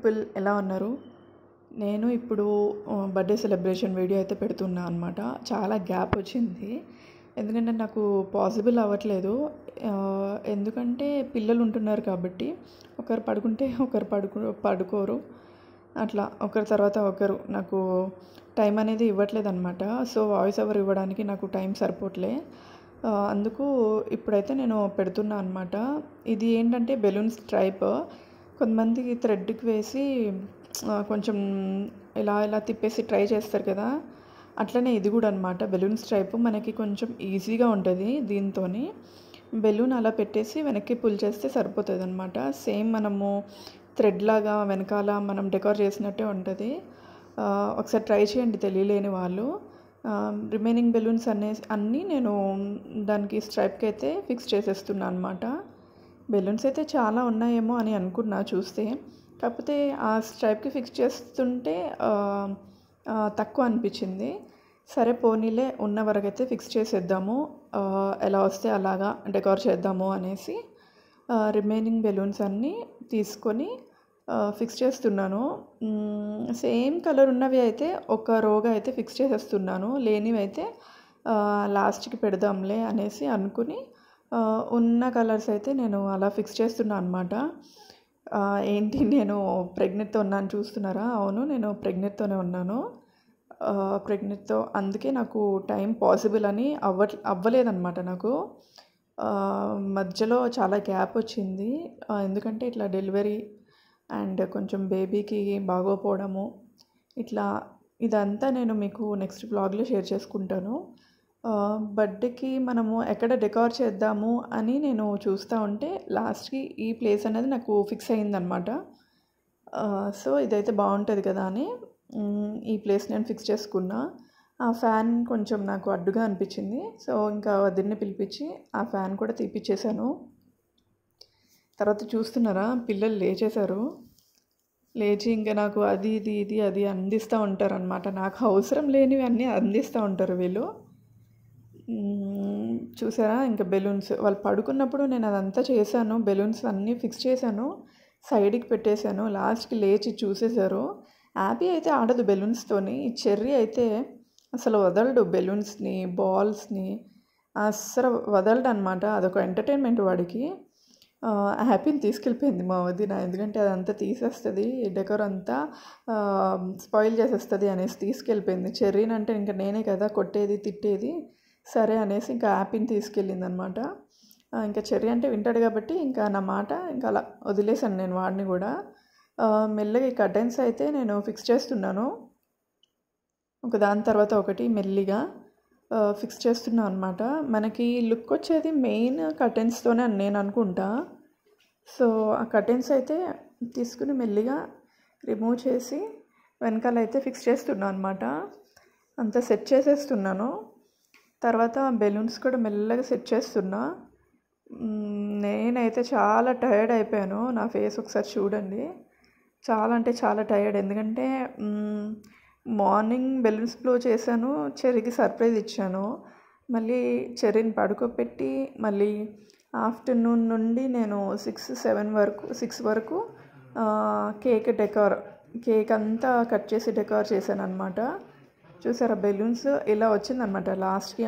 People ఎలా ఉన్నారు? నేను ఇప్పుడు బర్త్డే సెలబ్రేషన్ వీడియో అయితే పెడుతున్నా అనమాట. చాలా గ్యాప్ వచ్చింది, ఎందుకంటే నాకు పాసిబుల్ అవ్వట్లేదు. ఎందుకంటే పిల్లలు ఉంటున్నారు కాబట్టి ఒకరు పడుకుంటే ఒకరు పడుకోరు, అట్లా ఒకరి తర్వాత ఒకరు నాకు టైం అనేది ఇవ్వట్లేదు అనమాట. సో వాయిస్ ఓవర్ ఇవ్వడానికి నాకు టైం సరిపోవట్లే. అందుకు ఇప్పుడైతే నేను పెడుతున్నా అనమాట. ఇది ఏంటంటే బెలూన్స్ టైప్. కొంతమంది థ్రెడ్కి వేసి కొంచెం ఇలా ఇలా తిప్పేసి ట్రై చేస్తారు కదా, అట్లనే ఇది కూడా అనమాట. బెలూన్స్ టైప్ మనకి కొంచెం ఈజీగా ఉంటుంది. దీంతో బెలూన్ అలా పెట్టేసి వెనక్కి పుల్ చేస్తే సరిపోతుంది అనమాట. సేమ్ మనము థ్రెడ్ లాగా వెనకాల మనం డెకర్ చేసినట్టే ఉంటుంది. ఒకసారి ట్రై చేయండి తెలియలేని వాళ్ళు. రిమైనింగ్ బెలూన్స్ అన్నీ నేను దానికి స్ట్రైప్కి అయితే ఫిక్స్ చేసేస్తున్నాను అనమాట. బెలూన్స్ అయితే చాలా ఉన్నాయేమో అని అనుకున్నా చూస్తే, కాకపోతే ఆ స్ట్రైప్కి ఫిక్స్ చేస్తుంటే తక్కువ అనిపించింది. సరే పోనీలే, ఉన్న వరకు అయితే ఫిక్స్ చేసేద్దాము, ఎలా వస్తే అలాగా డెకర్ చేద్దాము అనేసి రిమైనింగ్ బెలూన్స్ అన్నీ తీసుకొని ఫిక్స్ చేస్తున్నాను. సేమ్ కలర్ ఉన్నవి అయితే ఒక రోగా అయితే ఫిక్స్ చేసేస్తున్నాను, లేనివి అయితే లాస్ట్కి పెడదాంలే అనేసి అనుకుని ఉన్న కలర్స్ అయితే నేను అలా ఫిక్స్ చేస్తున్నాను అనమాట. ఏంటి నేను ప్రెగ్నెంట్తో ఉన్నాను చూస్తున్నారా? అవును, నేను ప్రెగ్నెంట్తోనే ఉన్నాను. ప్రెగ్నెంట్తో అందుకే నాకు టైం పాసిబుల్ అని అవ్వలేదన్నమాట. నాకు మధ్యలో చాలా గ్యాప్ వచ్చింది, ఎందుకంటే ఇట్లా డెలివరీ అండ్ కొంచెం బేబీకి బాగోపోవడము, ఇదంతా నేను మీకు నెక్స్ట్ బ్లాగ్లో షేర్ చేసుకుంటాను. బర్త్డేకి మనము ఎక్కడ డెకార్ చేద్దాము అని నేను చూస్తూ ఉంటే లాస్ట్కి ఈ ప్లేస్ అనేది నాకు ఫిక్స్ అయ్యిందనమాట. సో ఇదైతే బాగుంటుంది కదా అని ఈ ప్లేస్ నేను ఫిక్స్ చేసుకున్నా. ఆ ఫ్యాన్ కొంచెం నాకు అడ్డుగా అనిపించింది, సో ఇంకా వదిన్ని పిలిపించి ఆ ఫ్యాన్ కూడా తీపిచ్చేసాను. తర్వాత చూస్తున్నారా, పిల్లలు లేచేశారు. లేచి ఇంకా నాకు అది ఇది ఇది అది అందిస్తూ ఉంటారు అనమాట. నాకు అవసరం లేనివి అన్నీ అందిస్తూ ఉంటారు వీళ్ళు. చూసారా, ఇంకా బెలూన్స్ వాళ్ళు పడుకున్నప్పుడు నేను అదంతా చేశాను. బెలూన్స్ అన్నీ ఫిక్స్ చేశాను, సైడ్కి పెట్టేశాను. లాస్ట్కి లేచి చూసేశారు. హ్యాపీ అయితే ఆడదు బెలూన్స్తోని. చెర్రీ అయితే అసలు వదలడు, బెలూన్స్ని బాల్స్ని అస్సలు వదలడు అనమాట. అదొక ఎంటర్టైన్మెంట్ వాడికి. హ్యాపీని తీసుకెళ్ళిపోయింది మా వదిన, ఎందుకంటే అదంతా తీసేస్తుంది, డెకర్ అంతా స్పాయిల్ చేసేస్తుంది అనేసి తీసుకెళ్ళిపోయింది. చెర్రీని అంటే ఇంకా నేనే కదా కొట్టేది తిట్టేది, సరే అనేసి ఇంకా హ్యాపీని తీసుకెళ్ళింది అనమాట. ఇంకా చెర్రీ అంటే వింటాడు కాబట్టి ఇంకా నా మాట ఇంకా అలా వదిలేసాను నేను వాడిని కూడా. మెల్లగా ఈ కర్టెన్స్ అయితే నేను ఫిక్స్ చేస్తున్నాను, ఒక దాని తర్వాత ఒకటి మెల్లిగా ఫిక్స్ చేస్తున్నాను అనమాట. మనకి లుక్ వచ్చేది మెయిన్ కర్టెన్స్తోనే అని నేను అనుకుంటా. సో ఆ కర్టెన్స్ అయితే తీసుకుని మెల్లిగా రిమూవ్ చేసి వెనకాల అయితే ఫిక్స్ చేస్తున్నాను అనమాట. అంతా సెట్ చేసేస్తున్నాను. తర్వాత బెలూన్స్ కూడా మెల్లగా సెట్ చేస్తున్నా. నేనైతే చాలా టైర్డ్ అయిపోయాను. నా ఫేస్ ఒకసారి చూడండి, చాలా అంటే చాలా టైర్డ్. ఎందుకంటే మార్నింగ్ బెలూన్స్ బ్లో చేశాను, చెర్రీకి సర్ప్రైజ్ ఇచ్చాను, మళ్ళీ చెర్రీని పడుకోబెట్టి మళ్ళీ ఆఫ్టర్నూన్ నుండి నేను 6 వరకు కేక్ అంతా కట్ చేసి డెకార్ చేశాను అనమాట. చూసారా, బెలూన్స్ ఇలా వచ్చిందనమాట లాస్ట్కి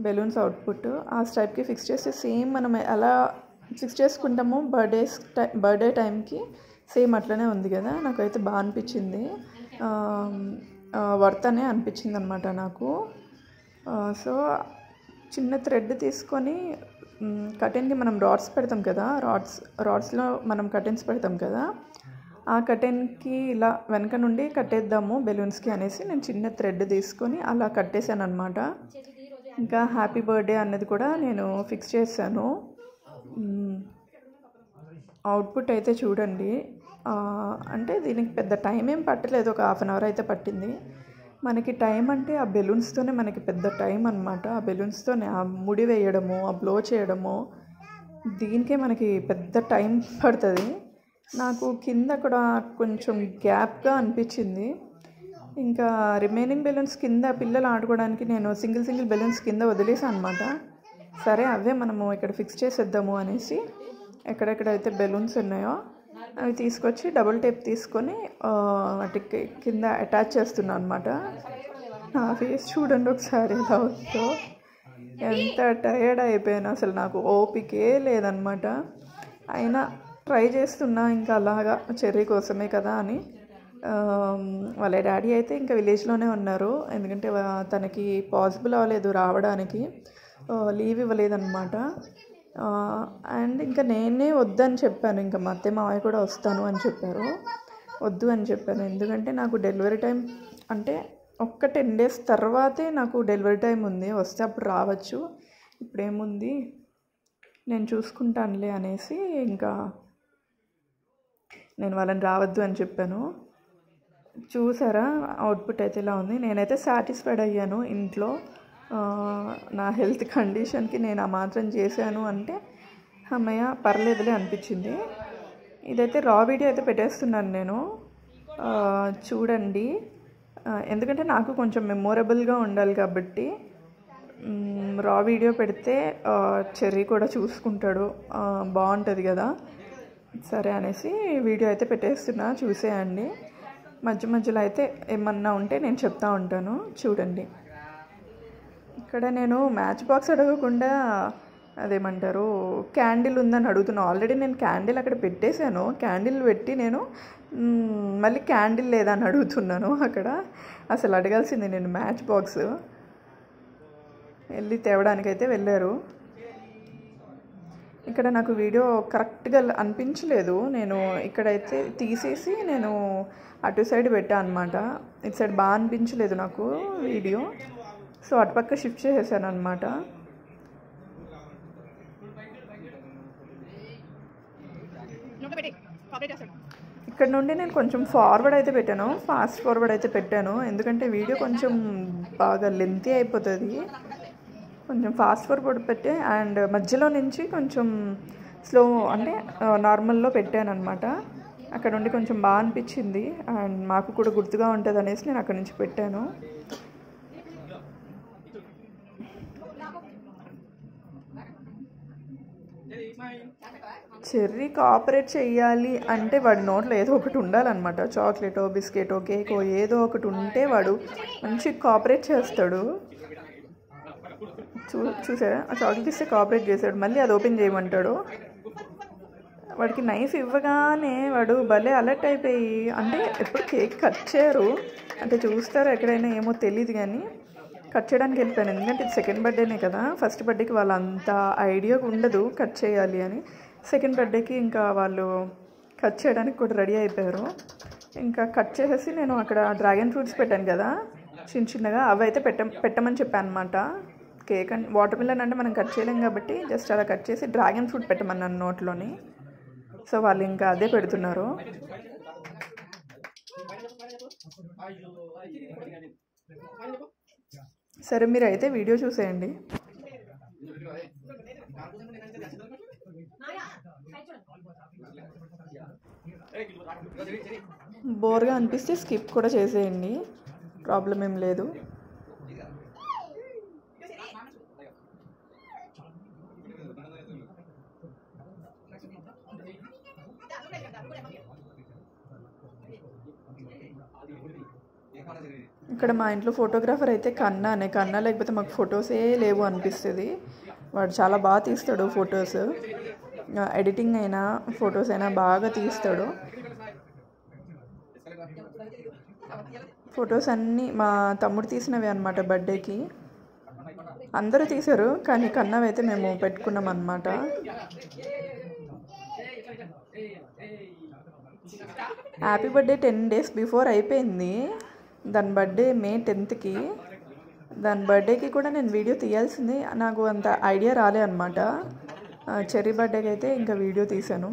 బెలూన్స్ అవుట్పుట్. ఆ స్టైప్కి ఫిక్స్ చేస్తే సేమ్ మనం ఎలా ఫిక్స్ చేసుకుంటామో బర్త్డే టైంకి సేమ్ అట్లనే ఉంది కదా. నాకైతే బాగా అనిపించింది, వర్త్ అనే అనిపించింది అనమాట నాకు. సో చిన్న థ్రెడ్ తీసుకొని కర్టెన్కి మనం రాడ్స్ పెడతాం కదా, రాడ్స్లో మనం కర్టెన్స్ పెడతాం కదా, ఆ కర్టెన్కి ఇలా వెనక నుండి కట్టేద్దాము బెలూన్స్కి అనేసి నేను చిన్న థ్రెడ్ తీసుకొని అలా కట్టేశాను అనమాట. ఇంకా హ్యాపీ బర్త్డే అన్నది కూడా నేను ఫిక్స్ చేశాను. అవుట్పుట్ అయితే చూడండి. అంటే దీనికి పెద్ద టైం ఏం పట్టలేదు, ఒక హాఫ్ అన్ అవర్ అయితే పట్టింది. మనకి టైం అంటే ఆ బెలూన్స్తోనే మనకి పెద్ద టైం అనమాట. ఆ బెలూన్స్తోనే ఆ ముడి వేయడము, ఆ బ్లో చేయడము, దీనికే మనకి పెద్ద టైం పడుతుంది. నాకు కింద కూడా కొంచెం గ్యాప్గా అనిపించింది. ఇంకా రిమైనింగ్ బెలూన్స్ కింద పిల్లలు ఆడుకోవడానికి నేను సింగిల్ బెలూన్స్ కింద వదిలేసాను అనమాట. సరే అవే మనము ఇక్కడ ఫిక్స్ చేసేద్దాము అనేసి ఎక్కడెక్కడైతే బెలూన్స్ ఉన్నాయో అవి తీసుకొచ్చి డబుల్ టేప్ తీసుకొని వాటికి కింద అటాచ్ చేస్తున్నాను అనమాట. నా ఫేస్ చూడండి ఒకసారి ఎలా ఉందో, ఎంత టయర్డ్ అయిపోయాను, అసలు నాకు ఓపికే లేదనమాట. అయినా ట్రై చేస్తున్నా ఇంకా అలాగా, చెర్రీ కోసమే కదా అని. వాళ్ళ డాడీ అయితే ఇంకా విలేజ్లోనే ఉన్నారు, ఎందుకంటే తనకి పాసిబుల్ అవ్వలేదు రావడానికి, లీవ్ ఇవ్వలేదన్నమాట. అండ్ ఇంకా నేనే వద్దని చెప్పాను, ఇంకా మా అత్తయ్య మావయ్య కూడా వస్తాను అని చెప్పారు. వద్దు అని చెప్పాను, ఎందుకంటే నాకు డెలివరీ టైం అంటే ఒక్క 10 days తర్వాతే నాకు డెలివరీ టైం ఉంది, వస్తే అప్పుడు రావచ్చు, ఇప్పుడేముంది నేను చూసుకుంటానులే అనేసి ఇంకా నేను వాళ్ళని రావద్దు అని చెప్పాను. చూసారా అవుట్పుట్ అయితే ఇలా ఉంది. నేనైతే సాటిస్ఫైడ్ అయ్యాను. ఇంట్లో నా హెల్త్ కండిషన్కి నేను ఆ మాత్రం చేశాను అంటే అమ్మయ్య పర్లేదులే అనిపించింది. ఇదైతే రా వీడియో అయితే పెట్టేస్తున్నాను నేను, చూడండి. ఎందుకంటే నాకు కొంచెం మెమొరబుల్గా ఉండాలి కాబట్టి రా వీడియో పెడితే చెర్రీ కూడా చూసుకుంటాడు, బాగుంటుంది కదా, సరే అనేసి వీడియో అయితే పెట్టేస్తున్నా, చూసేయండి. మధ్య మధ్యలో అయితే ఏమన్నా ఉంటే నేను చెప్తా ఉంటాను, చూడండి. ఇక్కడ నేను మ్యాచ్ బాక్స్ అడగకుండా అదేమంటారు క్యాండిల్ ఉందని అడుగుతున్నాను. ఆల్రెడీ నేను క్యాండిల్ అక్కడ పెట్టేశాను, క్యాండిల్ పెట్టి నేను మళ్ళీ క్యాండిల్ లేదని అడుగుతున్నాను. అక్కడ అసలు అడగాల్సింది నేను మ్యాచ్ బాక్స్. వెళ్ళి తేవడానికైతే వెళ్ళారు. ఇక్కడ నాకు వీడియో కరెక్ట్గా అనిపించలేదు, నేను ఇక్కడైతే తీసేసి నేను అటు సైడ్ పెట్టాను అనమాట. ఇటు సైడ్ బాగా అనిపించలేదు నాకు వీడియో, సో అటుపక్క షిఫ్ట్ చేసేసాను అనమాట. ఇక్కడ నుండి నేను కొంచెం ఫార్వర్డ్ అయితే పెట్టాను, ఫాస్ట్ ఫార్వర్డ్ అయితే పెట్టాను, ఎందుకంటే వీడియో కొంచెం బాగా లెంతీ అయిపోతుంది. కొంచెం ఫాస్ట్ ఫార్వర్డ్ పెట్టి అండ్ మధ్యలో నుంచి కొంచెం స్లో అంటే నార్మల్లో పెట్టాను అనమాట. అక్కడ నుండి కొంచెం బాగా అనిపించింది అండ్ మాకు కూడా గుర్తుగా ఉంటుంది అనేసి నేను అక్కడ నుంచి పెట్టాను. చెర్రీ కోఆపరేట్ చెయ్యాలి అంటే వాడి నోట్లో ఏదో ఒకటి ఉండాలన్నమాట, చాక్లెటో బిస్కెటో కేకో ఏదో ఒకటి ఉంటే వాడు మంచి కోఆపరేట్ చేస్తాడు. చూసారా ఆ చాక్లెట్ ఇస్తే కోఆపరేట్ చేశాడు, మళ్ళీ అది ఓపెన్ చేయమంటాడు. వాడికి నైఫ్ ఇవ్వగానే వాడు భలే అలర్ట్ అయిపోయి, అంటే ఎప్పుడు కేక్ కట్ చేయరు అంటే చూస్తారు ఎక్కడైనా ఏమో తెలియదు, కానీ కట్ చేయడానికి వెళ్ళిపోయాను. ఎందుకంటే ఇది సెకండ్ బర్త్డేనే కదా, ఫస్ట్ బర్త్డేకి వాళ్ళంత ఐడియా ఉండదు కట్ చేయాలి అని, సెకండ్ బర్త్డేకి ఇంకా వాళ్ళు కట్ చేయడానికి కూడా రెడీ అయిపోయారు. ఇంకా కట్ చేసేసి నేను అక్కడ డ్రాగన్ ఫ్రూట్స్ పెట్టాను కదా చిన్న చిన్నగా, అవి అయితే పెట్టమని చెప్పాను అనమాట. కేక్ అండ్ వాటర్ మిలన్ అంటే మనం కట్ చేయలేం కాబట్టి జస్ట్ అలా కట్ చేసి డ్రాగన్ ఫ్రూట్ పెట్టమన్నాను నోట్లోని. సో వాళ్ళు ఇంకా అదే పెడుతున్నారు. సరే మీరు అయితే వీడియో చూసేయండి. బోర్గా అనిపిస్తే స్కిప్ కూడా చేసేయండి, ప్రాబ్లం ఏం లేదు. ఇక్కడ మా ఇంట్లో ఫోటోగ్రాఫర్ అయితే కన్నా లేకపోతే మాకు ఫొటోసే లేవు అనిపిస్తుంది. వాడు చాలా బాగా తీస్తాడు ఫొటోస్, ఎడిటింగ్ అయినా ఫొటోస్ అయినా బాగా తీస్తాడు. ఫొటోస్ అన్నీ మా తమ్ముడు తీసినవి అనమాట, బర్త్డేకి అందరూ తీశారు కానీ కన్నవి అయితే మేము పెట్టుకున్నాం అన్నమాట. హ్యాపీ బర్త్డే 10 days బిఫోర్ అయిపోయింది, దాని బర్త్డే May 10th. దాని బర్త్డేకి కూడా నేను వీడియో తీయాల్సింది, నాకు అంత ఐడియా రాలే అనమాట. చెర్రీ బర్త్డేకి అయితే ఇంకా వీడియో తీశాను.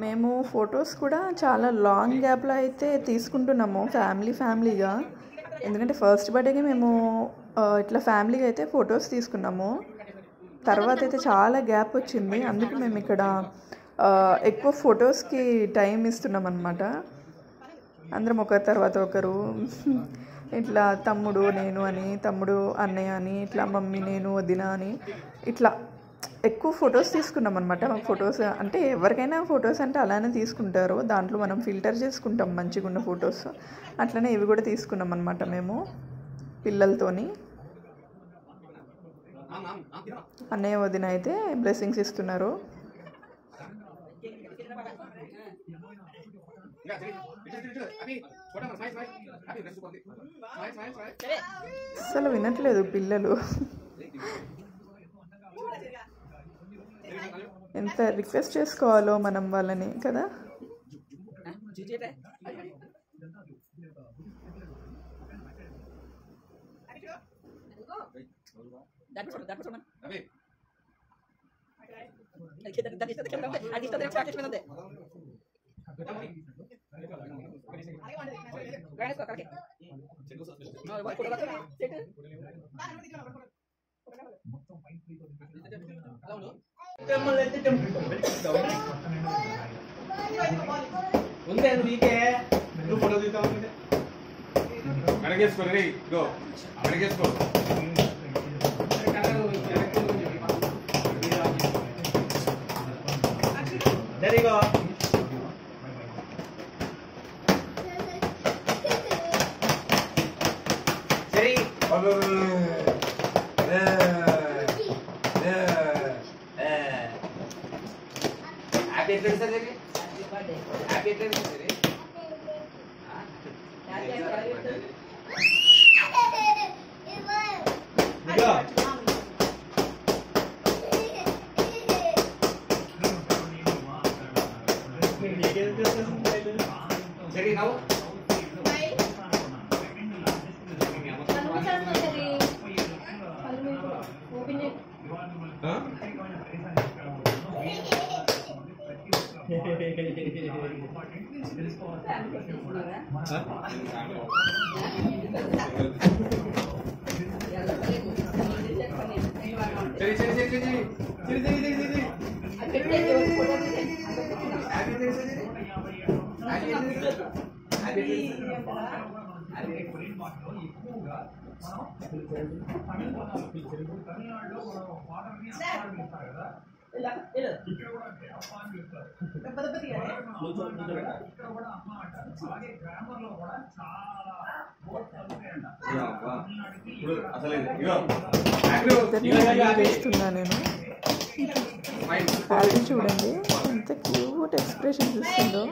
మేము ఫొటోస్ కూడా చాలా లాంగ్ గ్యాప్లో అయితే తీసుకుంటున్నాము ఫ్యామిలీగా. ఎందుకంటే ఫస్ట్ బర్త్డేకి మేము ఇట్లా ఫ్యామిలీగా అయితే ఫొటోస్ తీసుకున్నాము. తర్వాత అయితే చాలా గ్యాప్ వచ్చింది. అందుకే మేము ఇక్కడ ఎక్కువ ఫొటోస్కి టైం ఇస్తున్నాం అన్నమాట. అందరం ఒకరి తర్వాత ఒకరు ఇట్లా తమ్ముడు నేను అని, తమ్ముడు అన్నయ్య అని, ఇట్లా మమ్మీ నేను వదిన అని ఇట్లా ఎక్కువ ఫొటోస్ తీసుకున్నాం అనమాట. మాకు ఫొటోస్ అంటే ఎవరికైనా ఫొటోస్ అంటే అలానే తీసుకుంటారు. దాంట్లో మనం ఫిల్టర్ చేసుకుంటాం మంచిగా ఉన్న ఫొటోస్. అట్లనే ఇవి కూడా తీసుకున్నాం అనమాట మేము పిల్లలతోని. అన్నయ్య వదిన అయితే బ్లెస్సింగ్స్ ఇస్తున్నారు. అసలు వినట్లేదు పిల్లలు. ఎంత రిక్వెస్ట్ చేసుకోవాలో మనం వాళ్ళని కదా. There you go. Jerry. Happy birthday, sir. Happy birthday, sir. Jerry, now. చేస్తున్నా నేను. అది చూడండి ఎంత క్యూట్ ఎక్స్ప్రెషన్స్ ఇస్తుందో.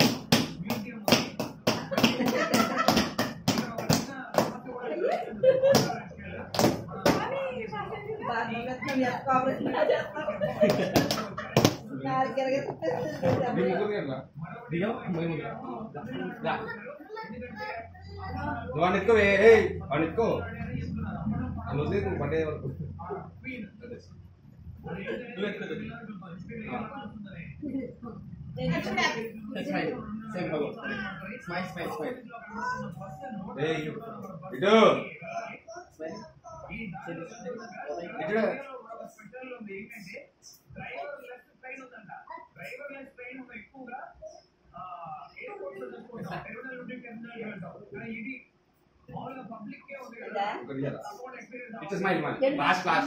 Last class.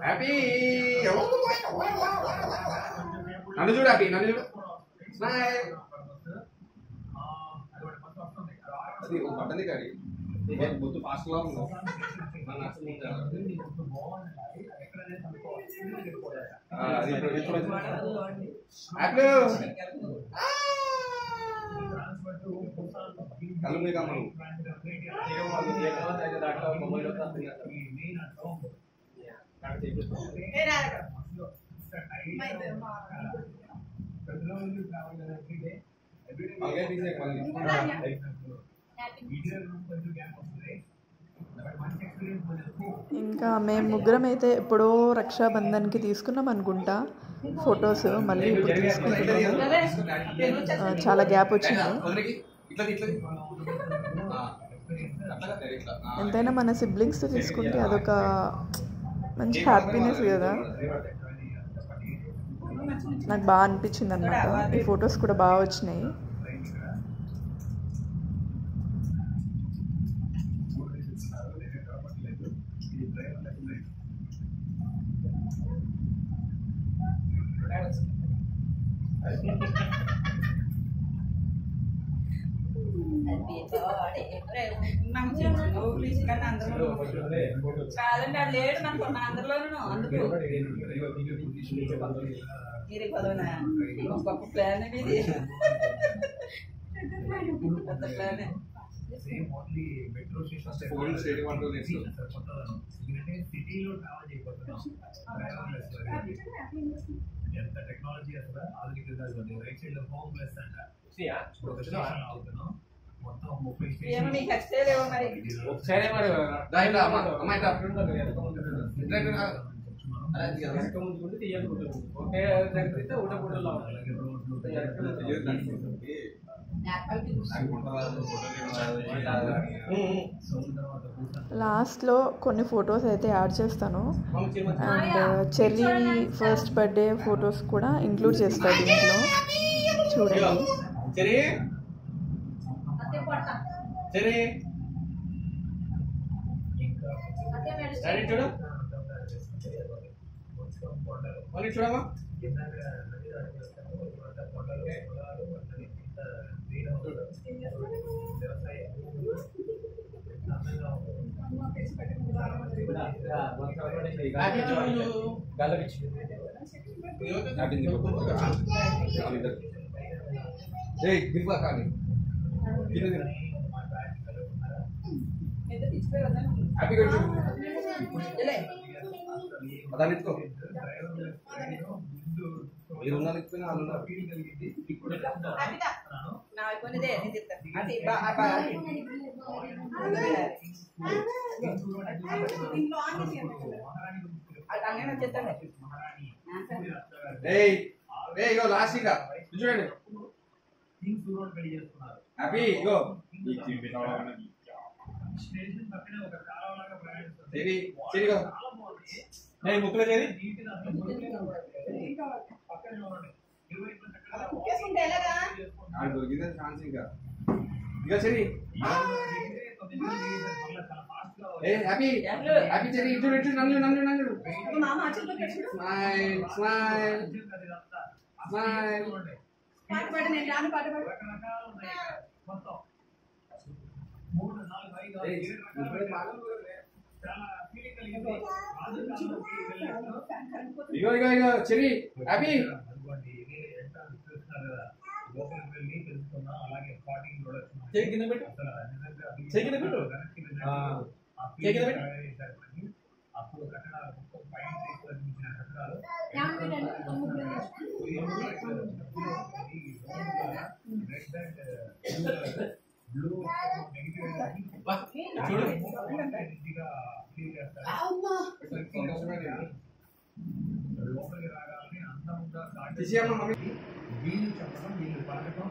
హ్యాపీ నన్ను చూడు హ్యాపీ నన్ను చూడు స్మైల్ అది ఒక పట్టది కాడి బొత్తు ఫాస్ట్ గా ఉంది హ్యాపీ కళ్ళు మీద మనం ఇంకా మేము ముగ్గురం అయితే ఎప్పుడో రక్షాబంధన్కి తీసుకున్నాం అనుకుంటా ఫొటోస్. మళ్ళీ ఇప్పుడు తీసుకుంటున్నాము. చాలా గ్యాప్ వచ్చింది. ఎంతైనా మన సిబ్లింగ్స్తో తీసుకుంటే అదొక మంచి హ్యాపీనెస్ కదా. నాకు బాగా అనిపించింది అనమాట. ఈ ఫొటోస్ కూడా బాగా వచ్చినాయి. కాదండి అది లేడు మనకు అందరిలోనూ అందుకు మీరు పదవునా గొప్ప ప్లాన్ ఇది పెద్ద ప్లానే. ఎంత టెక్నాలజీ అసలు ఆధునికంగా రైట్ సైడ్ లో హోమ్ ప్లస్ అంట అవుతున్నాం మొత్తం 30 లాస్ట్లో కొన్ని ఫొటోస్ అయితే యాడ్ చేస్తాను. అండ్ చెల్లి ఫస్ట్ బర్త్డే ఫొటోస్ కూడా ఇంక్లూడ్ చేస్తాను దీంట్లో. చూడండి. చూడమ్మా లాస్ట్ ఇంకా చూడండి హ్యాపీ ఇగో ముక్కలు చేరి దొరికింది ఛాన్స్ ఇంకా ఇక సరి హ్యాపీ హ్యాపీ చెరి ఇటు ఇటు నన్ను నన్ను నన్ను స్మైల్ స్మైల్ స్మైల్ పాట పాడు నేను రాను పాట పాడు ఇగో ఇగో ఇగో చెరి హ్యాపీ అప్పుడు కట్టడాలు పైన కట్టడాలు బ్లూ నెగిటివ్ లోపలికి రాగాలని అందంగా వీళ్ళు చెప్పడం వీళ్ళు పలకటం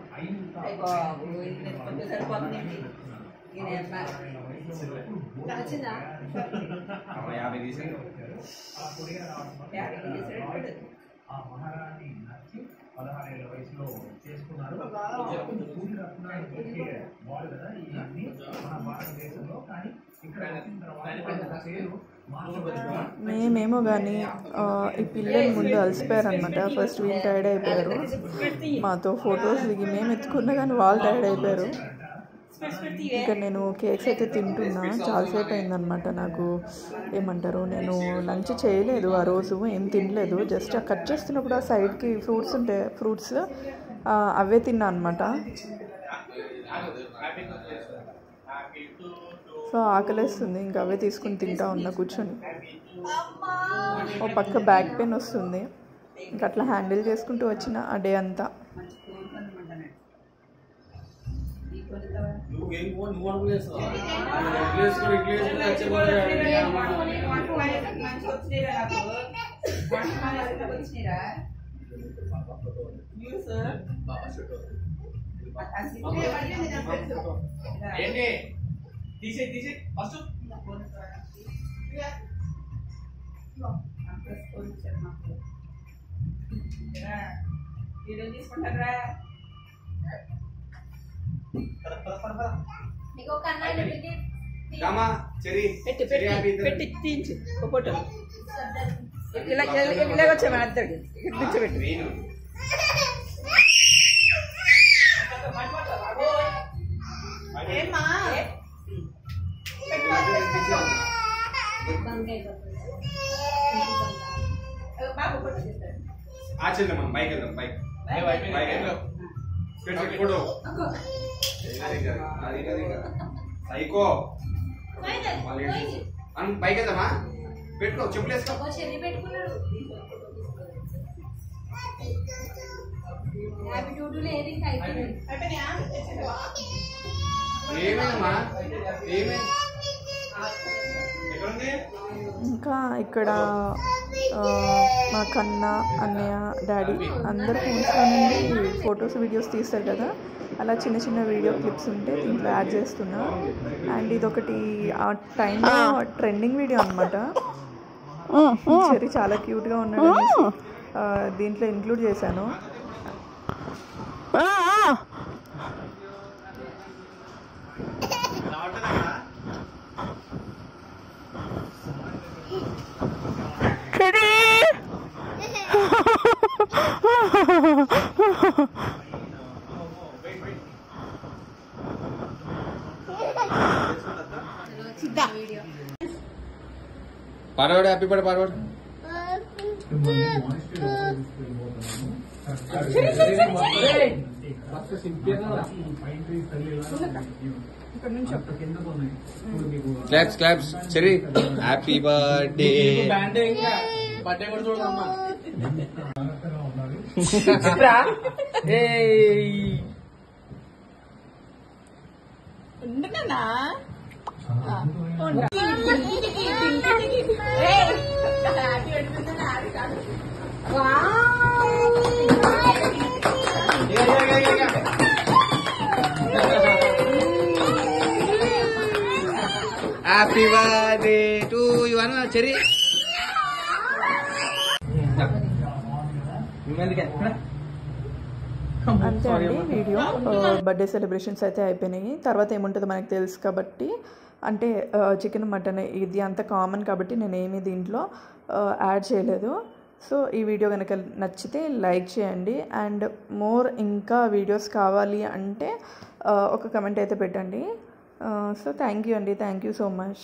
ఆ మహారాణి నచ్చి 16 ఏళ్ల వయసులో చేసుకున్నారు. పూర్తి రత్నాలు దొరికే వాడు కదా ఇవన్నీ మన భారతదేశంలో. కానీ ఇక్కడ వచ్చిన తర్వాత పేరు మేమేమో కానీ ఈ పిల్లలు ముందు అలసిపోయారనమాట. ఫస్ట్ వీళ్ళు టైర్డ్ అయిపోయారు, మాతో ఫొటోస్ దిగి మేము ఎత్తుకున్నా కానీ వాళ్ళు టైర్డ్ అయిపోయారు. ఇంకా నేను కేక్స్ అయితే తింటున్నా, చాలాసేపు అయిందనమాట. నాకు ఏమంటారు, నేను లంచ్ చేయలేదు ఆ రోజు, ఏం తినలేదు. జస్ట్ కట్ చేస్తున్నప్పుడు ఆ సైడ్కి ఫ్రూట్స్ ఉంటాయి, ఫ్రూట్స్ అవే తిన్నా అనమాట. సో ఆకలేస్తుంది, ఇంకా అవే తీసుకుని తింటా ఉన్నా కూర్చొని. ఓ పక్క బ్యాక్ పెయిన్ వస్తుంది, ఇంకా అట్లా హ్యాండిల్ చేసుకుంటూ వచ్చిన ఆ డే అంతా. తీసే ఫస్ట్ తీసుకుంటారా పెట్టి పెట్టి తీయించు ఫోటో ఇలాగొచ్చామా అద్దరికి కూర్చోబెట్టి ఆచరిద్దాం బైక్ వెళ్దాం బైక్ ఫోటో సైకో బైక్ వెళ్దామా పెట్టుకో చెప్పులు వేసుకో ఏమేమా ఏమే ఇంకా ఇక్కడ మా కన్న అన్నయ్య డాడీ అందరు ఫోన్స్లో నుండి ఫొటోస్ వీడియోస్ తీస్తారు కదా, అలా చిన్న చిన్న వీడియో క్లిప్స్ ఉంటే దీంట్లో యాడ్ చేస్తున్నా. అండ్ ఇదొకటి ఆ టైంలో ట్రెండింగ్ వీడియో అనమాట. చెర్రీ చాలా క్యూట్గా ఉన్నాడు, దీంట్లో ఇంక్లూడ్ చేశాను. పాడవాడు హ్యాపీ బర్త్డే పాడవాడు claps claps Cherry happy birthday birthday కూడా చూడమ్మా హ్యాపీ బర్త్డే టు యు అన్న చెర్రీ అంతే అండి వీడియో. బర్త్డే సెలబ్రేషన్స్ అయితే అయిపోయినాయి. తర్వాత ఏముంటుందో మనకు తెలుసు కాబట్టి, అంటే చికెన్ మటన్ ఇది అంత కామన్ కాబట్టి నేను ఏమీ దీంట్లో యాడ్ చేయలేదు. సో ఈ వీడియో కనుక నచ్చితే లైక్ చేయండి, అండ్ మోర్ ఇంకా వీడియోస్ కావాలి అంటే ఒక కమెంట్ అయితే పెట్టండి. సో థ్యాంక్ యూ అండి, థ్యాంక్ యూ సో మచ్.